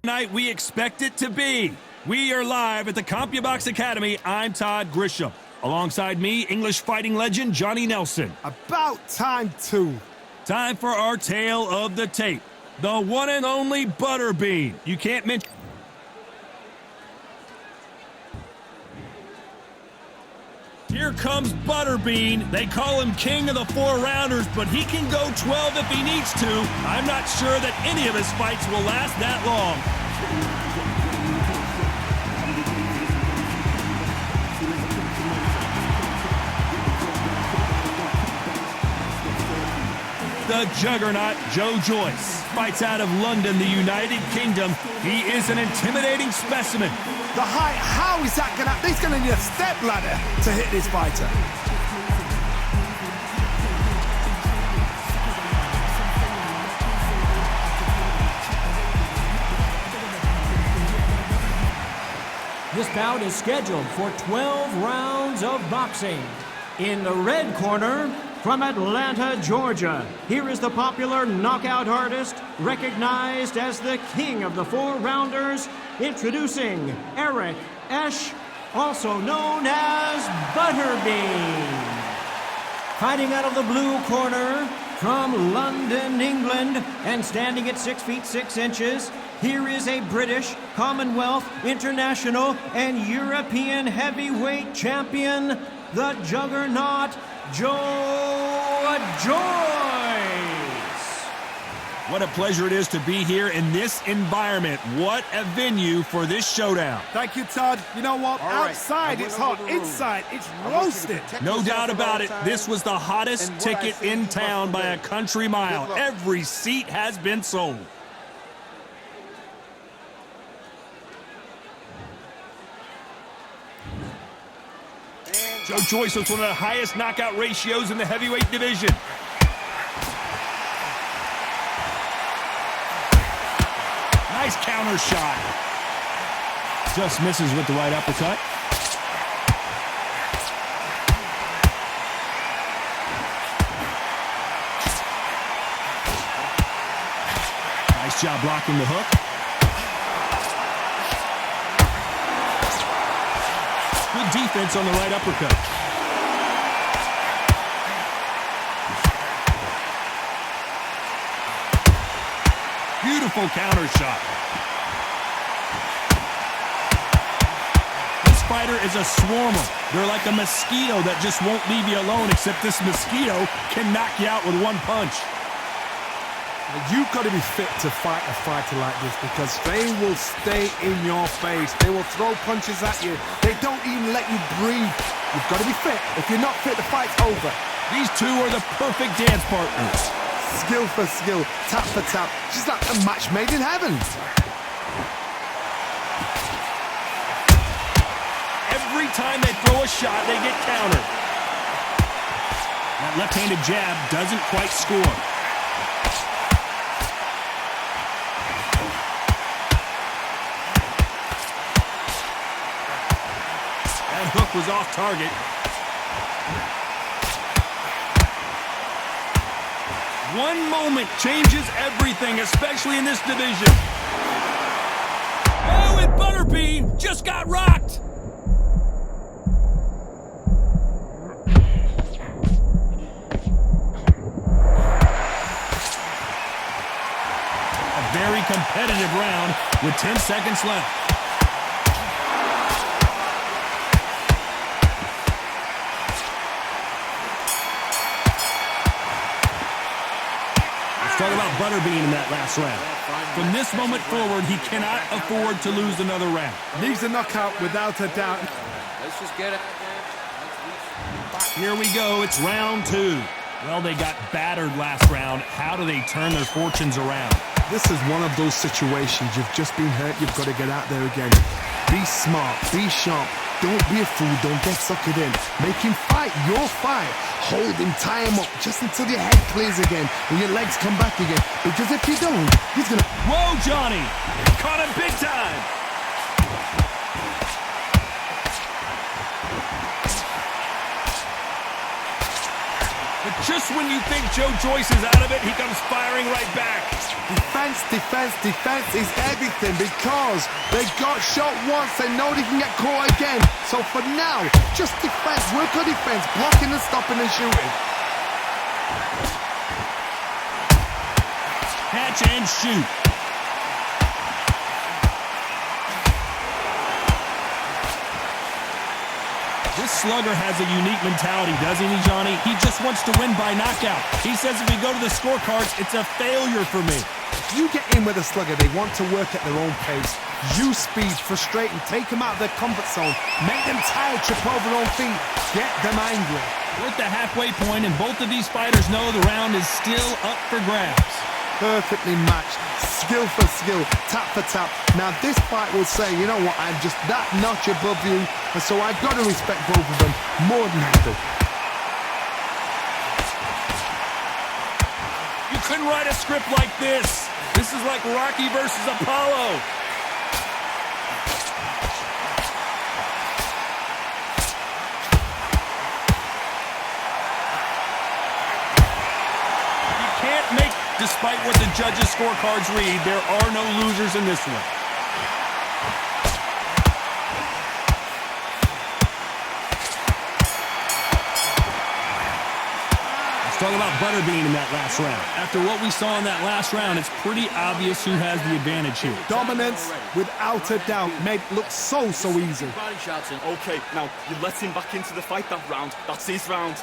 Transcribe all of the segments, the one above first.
Night we expect it to be. We are live at the CompuBox Academy. I'm Todd Grisham. Alongside me, English fighting legend Johnny Nelson. About time, too. Time for our tale of the tape. The one and only Butterbean. You can't mention... Here comes Butterbean. They call him king of the 4-rounders, but he can go 12 if he needs to. I'm not sure that any of his fights will last that long. The juggernaut, Joyce, fights out of London, the United Kingdom. He is an intimidating specimen. The height, how is that gonna... He's gonna need a step ladder to hit this fighter. This bout is scheduled for 12 rounds of boxing. In the red corner, from Atlanta, Georgia, here is the popular knockout artist, recognized as the king of the 4-rounders, introducing Eric Esch, also known as Butterbean. Fighting out of the blue corner, from London, England, and standing at 6 feet 6 inches, here is a British, Commonwealth, International, and European heavyweight champion, the juggernaut, Joyce. What a pleasure it is to be here in this environment. What a venue for this showdown. Thank you, Todd. You know what? Outside, it's hot. Inside, it's roasted. No doubt about it. This was the hottest ticket in town by a country mile. Every seat has been sold. Joyce was one of the highest knockout ratios in the heavyweight division. Nice counter shot. Just misses with the right uppercut. Nice job blocking the hook. Good defense on the right uppercut. Beautiful counter shot. This fighter is a swarmer. They're like a mosquito that just won't leave you alone, except this mosquito can knock you out with one punch. You've got to be fit to fight a fighter like this because they will stay in your face. They will throw punches at you. They don't even let you breathe. You've got to be fit. If you're not fit, the fight's over. These two are the perfect dance partners. Skill for skill, tap for tap. She's like a match made in heaven. Every time they throw a shot, they get countered. That left-handed jab doesn't quite score. That hook was off target. One moment changes everything, especially in this division. Oh, and Butterbean just got rocked. A very competitive round with 10 seconds left. Talk about Butterbean in that last round. From this moment forward, he cannot afford to lose another round. Needs a knockout without a doubt. Let's just get it. Here we go. It's round 2. Well, they got battered last round. How do they turn their fortunes around? This is one of those situations. You've just been hurt. You've got to get out there again. Be smart. Be sharp. Don't be a fool. Don't get suckered in. Make him fight your fight. Hold him, tie him up, just until your head clears again and your legs come back again. Because if you don't, he's gonna... Whoa, Johnny! Caught him big time! But just when you think Joe Joyce is out of it, he comes firing right back. Defense, defense, defense is everything because they got shot once, they know they can get caught again. So for now, just defense, work on defense, blocking and stopping and shooting. Catch and shoot. This slugger has a unique mentality, doesn't he, Johnny? He just wants to win by knockout. He says if we go to the scorecards, it's a failure for me. If you get in with a slugger, they want to work at their own pace. Use speed, frustrate them, take them out of their comfort zone, make them tired, trip over their own feet, get them angry. We're at the halfway point, and both of these fighters know the round is still up for grabs. Perfectly matched, skill for skill, tap for tap. Now this fight will say, you know what, I'm just that notch above you, and so I've got to respect both of them more than I do. You couldn't write a script like this. This is like Rocky versus Apollo. Despite what the judges' scorecards read, there are no losers in this one. Let's talk about Butterbean in that last round. After what we saw in that last round, it's pretty obvious who has the advantage here. Dominance, without a doubt, made it look so easy. Okay, now you let him back into the fight that round. That's his round.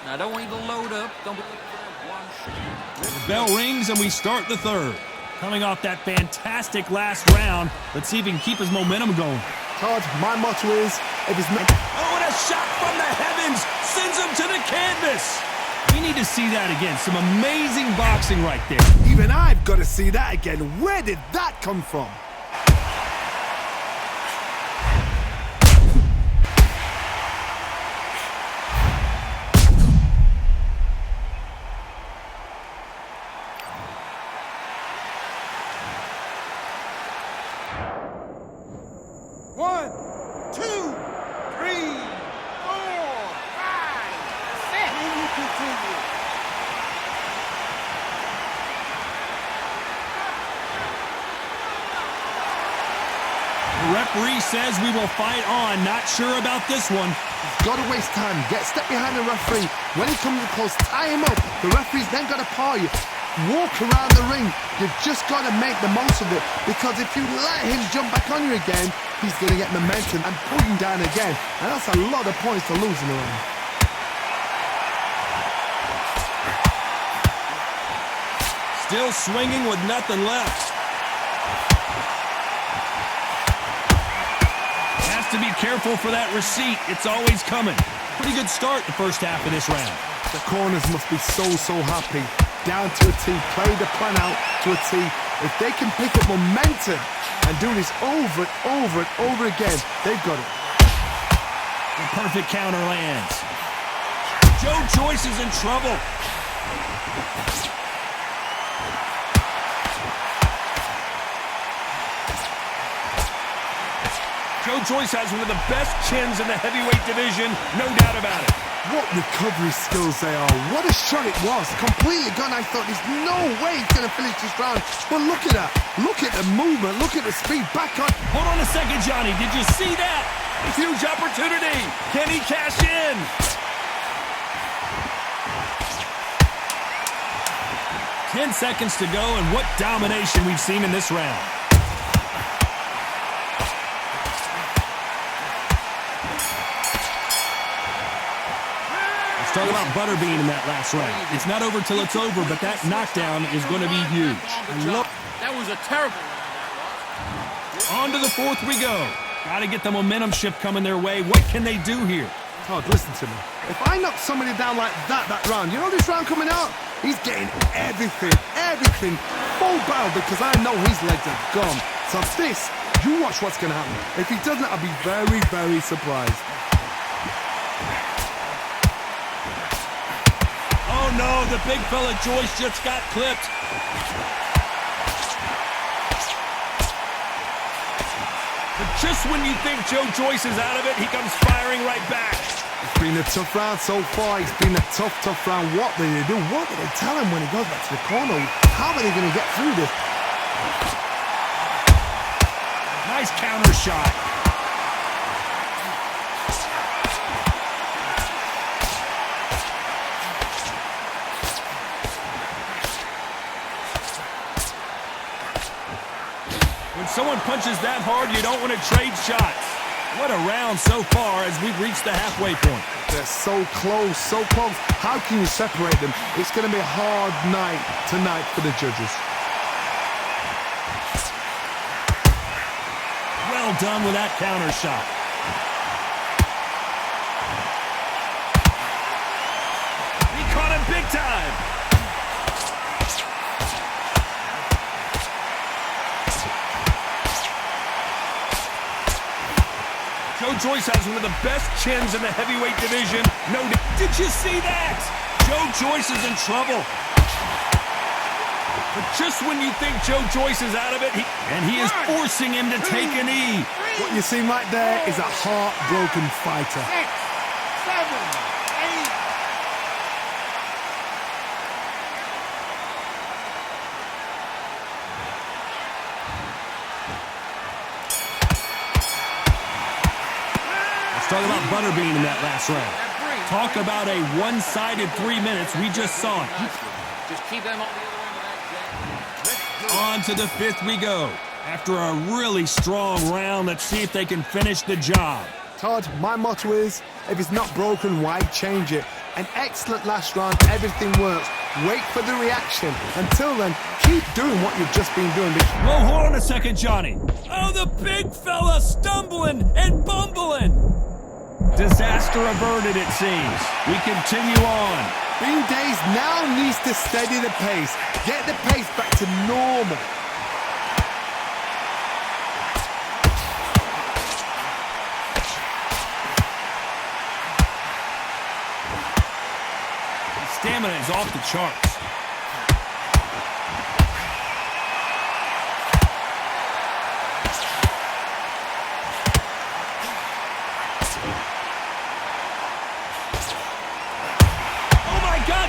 Now, I don't want you to load up. Don't be looking for that one shot. The bell rings and we start the third. Coming off that fantastic last round, let's see if he can keep his momentum going. Todd, my motto is, if it's not... Oh, and a shot from the heavens sends him to the canvas. We need to see that again. Some amazing boxing right there. Even I've got to see that again. Where did that come from? Referee says we will fight on. Not sure about this one. Got to waste time. Step behind the referee. When he comes close, tie him up. The referee's then got to paw you. Walk around the ring. You've just got to make the most of it. Because if you let him jump back on you again, he's going to get momentum and pull you down again. And that's a lot of points to lose in the ring. Still swinging with nothing left. To be careful for that receipt. It's always coming. Pretty good start the first half of this round. The corners must be so happy. Down to a T. Play the plan out to a T. If they can pick up momentum and do this over and over and over again, they've got it. The perfect counter lands. Joe Joyce is in trouble. Joe Joyce has one of the best chins in the heavyweight division, no doubt about it. What recovery skills they are. What a shot it was. Completely gone. I thought there's no way he's going to finish this round. But look at that. Look at the movement. Look at the speed. Back on. Hold on a second, Johnny. Did you see that? A huge opportunity. Can he cash in? Ten seconds to go, and what domination we've seen in this round. Talk about Butterbean in that last round. It's not over till it's over, but that knockdown is going to be huge. That was a terrible On one. to the fourth we go. Got to get the momentum shift coming their way. What can they do here? Todd, listen to me. If I knock somebody down like that round, you know this round coming out? He's getting everything full barrel because I know his legs are gone. So this, you watch what's going to happen. If he doesn't, I'll be very surprised. Oh no, the big fella Joyce just got clipped. But just when you think Joe Joyce is out of it, he comes firing right back. It's been a tough round so far. It's been a tough round. What do they do? What do they tell him when he goes back to the corner? How are they going to get through this? Nice counter shot. When someone punches that hard, you don't want to trade shots. What a round so far as we've reached the halfway point. They're so close, so close. How can you separate them? It's going to be a hard night tonight for the judges. Well done with that counter shot. He caught him big time. Joyce has one of the best chins in the heavyweight division. No, did you see that? Joyce is in trouble. But just when you think Joyce is out of it, he is forcing him to take a knee. What you see right there is a heartbroken fighter. 6, 7, 8. Talk about Butterbean in that last round. Talk about a one-sided 3 minutes. We just saw it. Just keep them on the other end of that. On to the fifth we go. After a really strong round, let's see if they can finish the job. Todd, my motto is, if it's not broken, why change it? An excellent last round, everything works. Wait for the reaction. Until then, keep doing what you've just been doing. Whoa, hold on a second, Johnny. Oh, the big fella stumbling and bumbling. Disaster averted, it seems. We continue on. Bean Days now needs to steady the pace. Get the pace back to normal. His stamina is off the charts.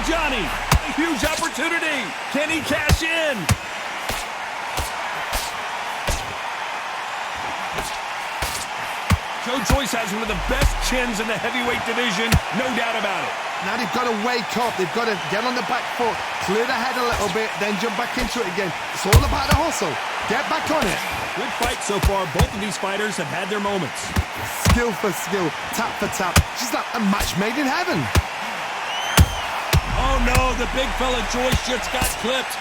Johnny, a huge opportunity. Can he cash in? Joyce has one of the best chins in the heavyweight division, no doubt about it. Now they've got to wake up. They've got to get on the back foot, clear the head a little bit, then jump back into it again. It's all about the hustle. Get back on it. Good fight so far. Both of these fighters have had their moments. Skill for skill, tap for tap. She's like a match made in heaven. Oh no, the big fella Joyce just got clipped.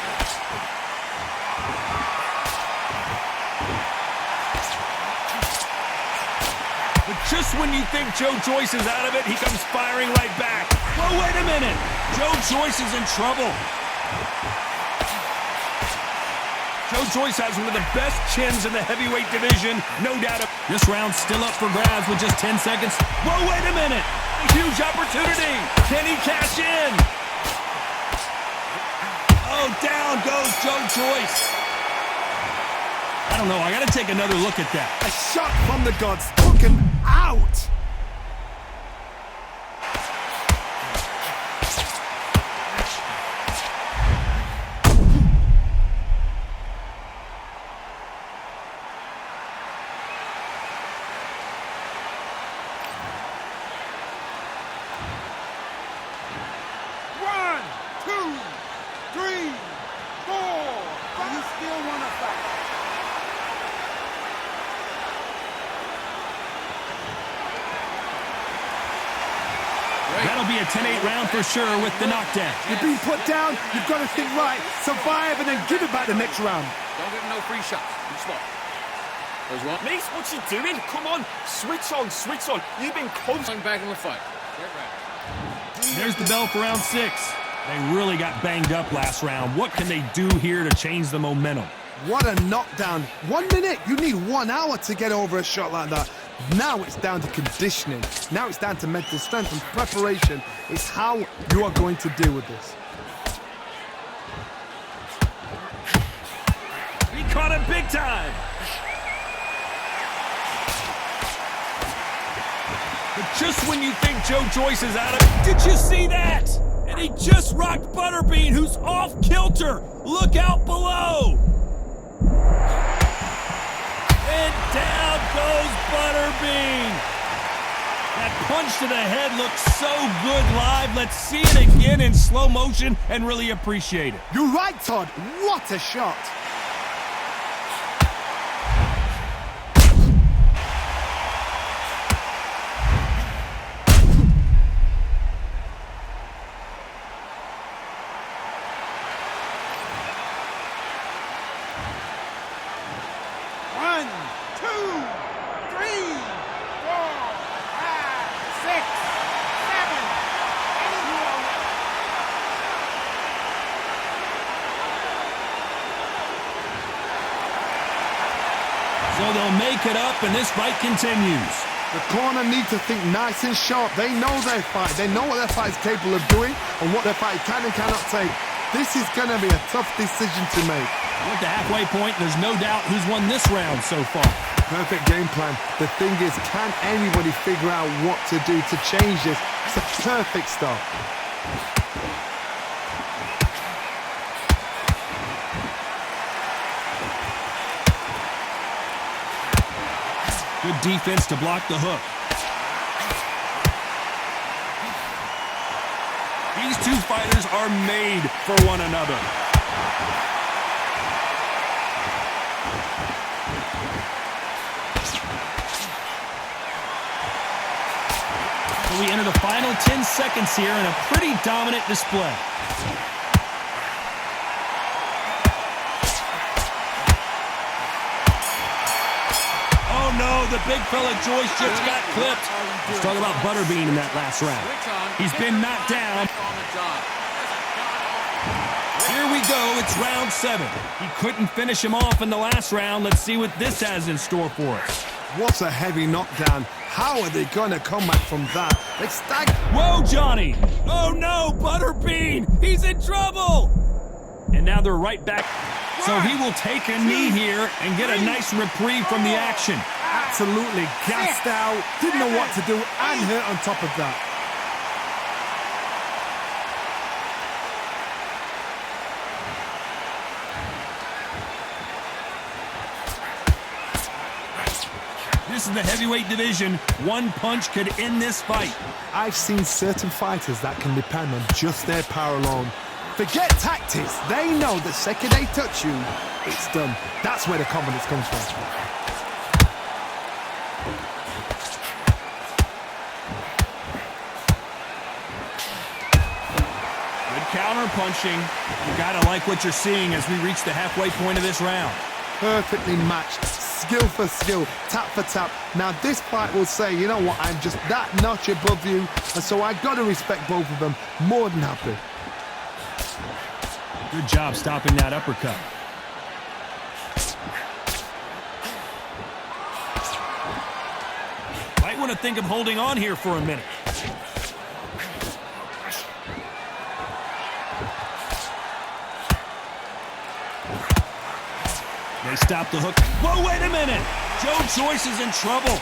But just when you think Joyce is out of it, he comes firing right back. Oh, wait a minute. Joyce is in trouble. Joyce has one of the best chins in the heavyweight division, no doubt. This round's still up for grabs with just 10 seconds. Whoa, wait a minute. A huge opportunity. Can he cash in? Oh, down goes Joyce. I don't know. I got to take another look at that. A shot from the gods. Took him out. That'll be a 10-8 round for sure with the knockdown. You've been put down, you've got to think right, survive, and then give it back the next round. Don't give him no free shots. Good spot. There's one. Mate, what's he doing? Come on, switch on, switch on. You've been close. Back in the fight. Get ready. There's the bell for round 6. They really got banged up last round. What can they do here to change the momentum? What a knockdown. 1 minute, you need 1 hour to get over a shot like that. Now it's down to conditioning. Now it's down to mental strength and preparation. It's how you are going to deal with this. He caught him big time. But just when you think Joe Joyce is out of... Did you see that? And he just rocked Butterbean, who's off kilter. Look out below. And down goes Butterbean. That punch to the head looks so good live. Let's see it again in slow motion and really appreciate it. You're right, Todd. What a shot. One, two, three, 4, 5, 6, 7, 8. So they'll make it up and this fight continues. The corner need to think nice and sharp. They know their fight. They know what their fight is capable of doing and what their fight can and cannot take. This is going to be a tough decision to make. We're at the halfway point. There's no doubt who's won this round so far. Perfect game plan. The thing is, can anybody figure out what to do to change this? It's a perfect start. Good defense to block the hook. These two fighters are made for one another. So we enter the final 10 seconds here in a pretty dominant display. Oh no, the big fella Joyce just got clipped. Let's talk about Butterbean in that last round. He's been knocked down. Here we go, it's round 7. He couldn't finish him off in the last round. Let's see what this has in store for us. What a heavy knockdown. How are they going to come back from that? They stag. Whoa, Johnny! Oh no, Butterbean! He's in trouble! And now they're right back. So he will take a knee here and get a nice reprieve from the action. Absolutely gassed out. Didn't know what to do and hurt on top of that. This is the heavyweight division. One punch could end this fight. I've seen certain fighters that can depend on just their power alone. Forget tactics. They know the second they touch you, it's done. That's where the confidence comes from. Good counter punching. You gotta like what you're seeing as we reach the halfway point of this round. Perfectly matched. Skill for skill, tap for tap. Now this fight will say, you know what, I'm just that notch above you, and so I got to respect both of them. More than happy. Good job stopping that uppercut. Might want to think of holding on here for a minute. They stop the hook. Whoa, wait a minute! Joe Joyce is in trouble.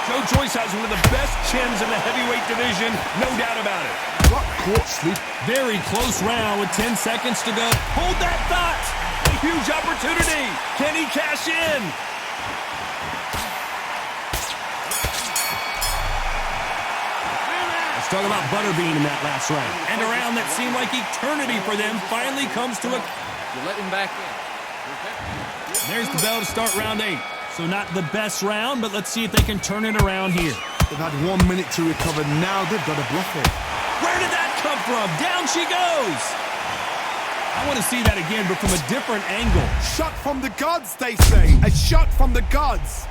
Joe Joyce has one of the best chins in the heavyweight division, no doubt about it. Got caught sleep. Very close round with 10 seconds to go. Hold that thought! A huge opportunity! Can he cash in? Talk about Butterbean in that last round. And a round that seemed like eternity for them finally comes to a... You let him back in. There's the bell to start round 8. So not the best round, but let's see if they can turn it around here. They've had 1 minute to recover. Now they've got to bluff it. Where did that come from? Down she goes! I want to see that again, but from a different angle. Shot from the gods, they say. A shot from the gods.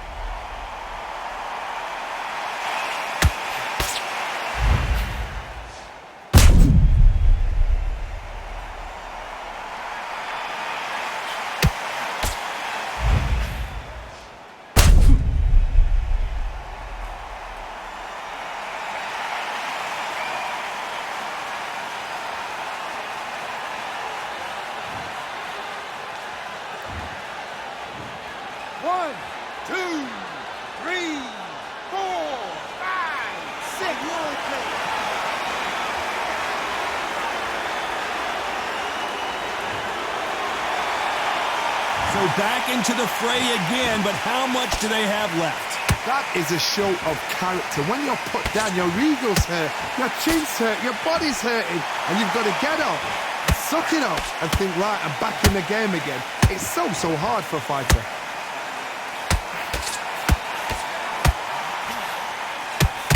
So back into the fray again, but how much do they have left? That is a show of character. When you're put down, your ego's hurt, your chin's hurt, your body's hurting, and you've got to get up, suck it up, and think, right, I'm back in the game again. It's so hard for a fighter.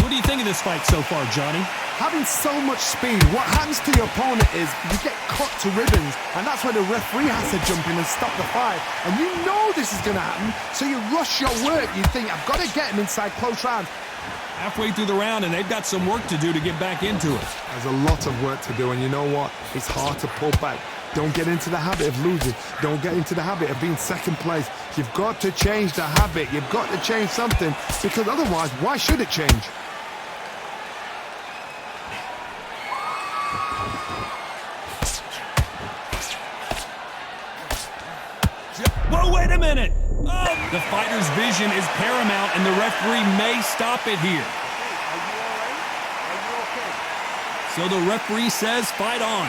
What do you think of this fight so far, Johnny? Having so much speed, what happens to your opponent is you get cut to ribbons, and that's when the referee has to jump in and stop the fight. And you know this is going to happen, so you rush your work. You think, I've got to get him inside close round. Halfway through the round, and they've got some work to do to get back into it. There's a lot of work to do, and you know what? It's hard to pull back. Don't get into the habit of losing. Don't get into the habit of being second place. You've got to change the habit. You've got to change something, because otherwise, why should it change? Whoa, wait a minute! Oh, the fighter's vision is paramount, and the referee may stop it here. Are you all right? Are you okay? So the referee says, fight on.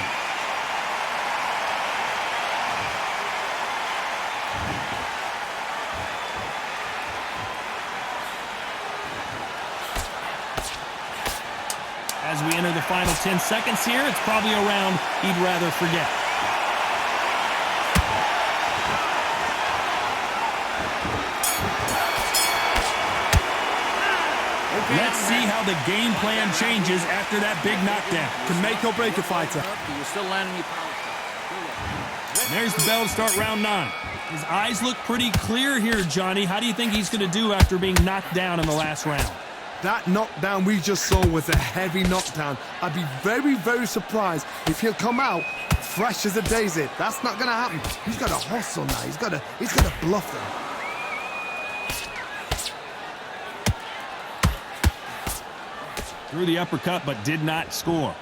As we enter the final 10 seconds here, it's probably a round he'd rather forget. Let's see how the game plan changes after that big knockdown. Can make or break a fighter. You're still landing your power. There's the bell to start round 9. His eyes look pretty clear here, Johnny. How do you think he's going to do after being knocked down in the last round? That knockdown we just saw was a heavy knockdown. I'd be very surprised if he'll come out fresh as a daisy. That's not going to happen. He's got to hustle now. He's got to bluff them. Threw the uppercut, but did not score.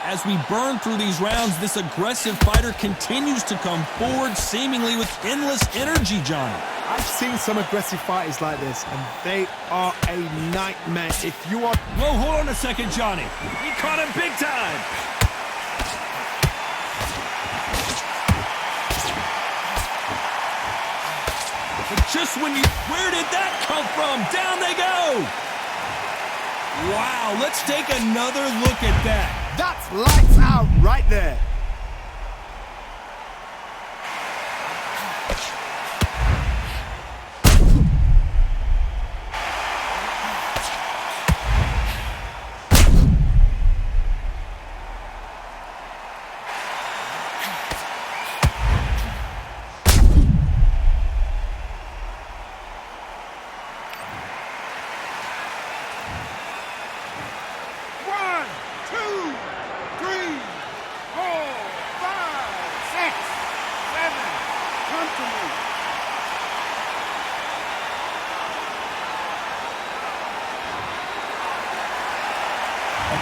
As we burn through these rounds, this aggressive fighter continues to come forward, seemingly with endless energy, Johnny. I've seen some aggressive fighters like this, and they are a nightmare. If you are... Whoa, hold on a second, Johnny. He caught him big time. But just when you... Where did that come from? Down they go! Wow, let's take another look at that. That's lights out right there.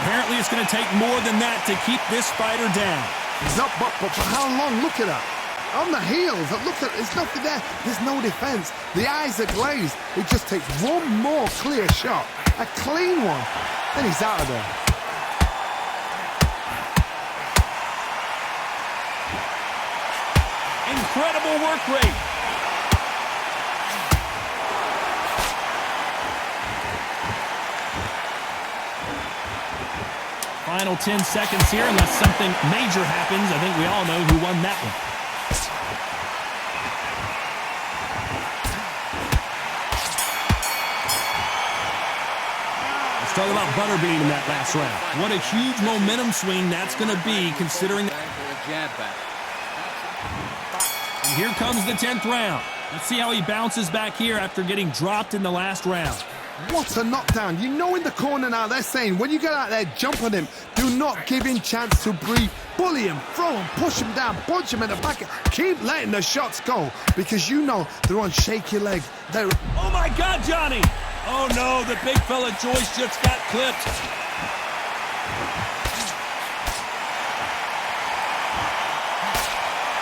Apparently, it's going to take more than that to keep this fighter down. He's up, but for how long? Look at that. On the heels, look at, there's nothing there. There's no defense. The eyes are glazed. It just takes one more clear shot, a clean one, then he's out of there. Incredible work rate. Final 10 seconds here, unless something major happens. I think we all know who won that one. Let's talk about Butterbean in that last round. What a huge momentum swing that's going to be, considering... Jab back. And here comes the 10th round. Let's see how he bounces back here after getting dropped in the last round. What a knockdown. You know in the corner now, they're saying, when you get out there, jump on him. Do not give him chance to breathe. Bully him, throw him, push him down, punch him in the back. Keep letting the shots go, because you know they're on shaky legs. They're... Oh, my God, Johnny! Oh, no, the big fella Joyce just got clipped.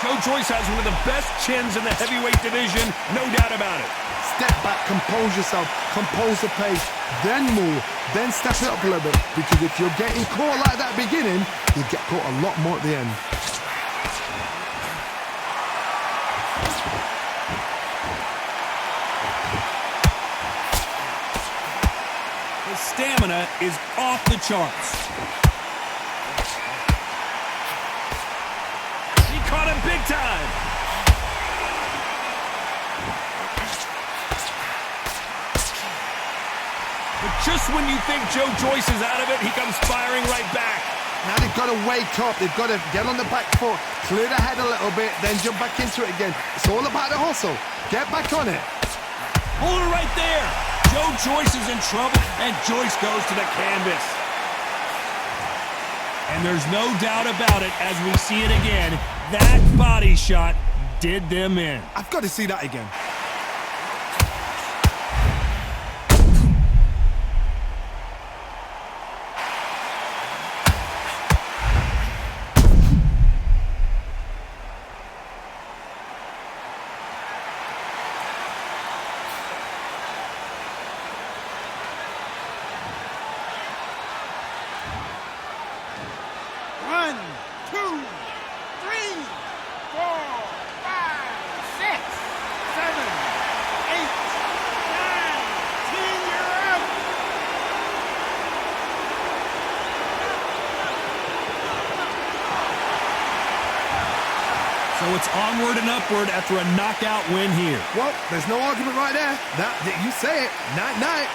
Joe Joyce has one of the best chins in the heavyweight division, no doubt about it. Step back, compose yourself, compose the pace, then move, then step it up a little bit. Because if you're getting caught like that beginning, you get caught a lot more at the end. His stamina is off the charts. He caught him big time. But just when you think Joe Joyce is out of it, he comes firing right back. Now they've got to wake up. They've got to get on the back foot, clear the head a little bit, then jump back into it again. It's all about the hustle. Get back on it. Hold it right there. Joe Joyce is in trouble, and Joyce goes to the canvas. And there's no doubt about it, as we see it again, that body shot did them in. I've got to see that again. One, two, three, 4, 5, 6, 7, 8, 9, 10. You're out. So it's onward and upward after a knockout win here. Well, there's no argument right there. You say it. Night-night.